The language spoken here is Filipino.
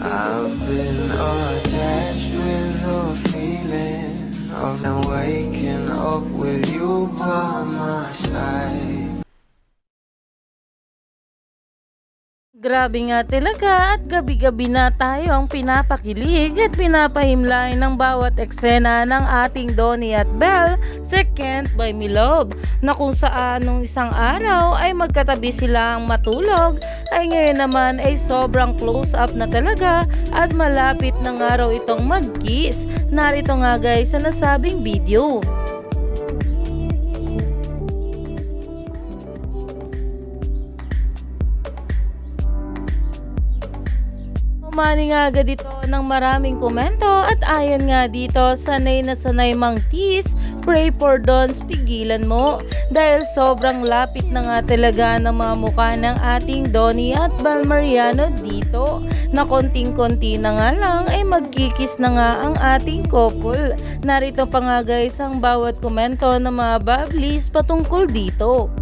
I've been attached with the feeling of now waking up with you by my side. Grabe nga talaga at gabi-gabi na tayo ang pinapakilig at pinapahimlay ng bawat eksena ng ating Donnie at Belle sa Can't Buy Me Love, na kung saan nung isang araw ay magkatabi silang matulog, ay ngayon naman ay sobrang close up na talaga at malapit na nga raw itong mag-kiss. Narito nga guys sa nasabing video. Umani nga agad ito ng maraming komento at ayon nga dito, sanay na sanay mang tease, pray for Dons, pigilan mo. Dahil sobrang lapit na nga talaga ng mga mukha ng ating Donnie at Belle Mariano dito, na konting-konti na nga lang ay magkikis na nga ang ating couple. Narito pa nga guys ang bawat komento ng mga bablis patungkol dito.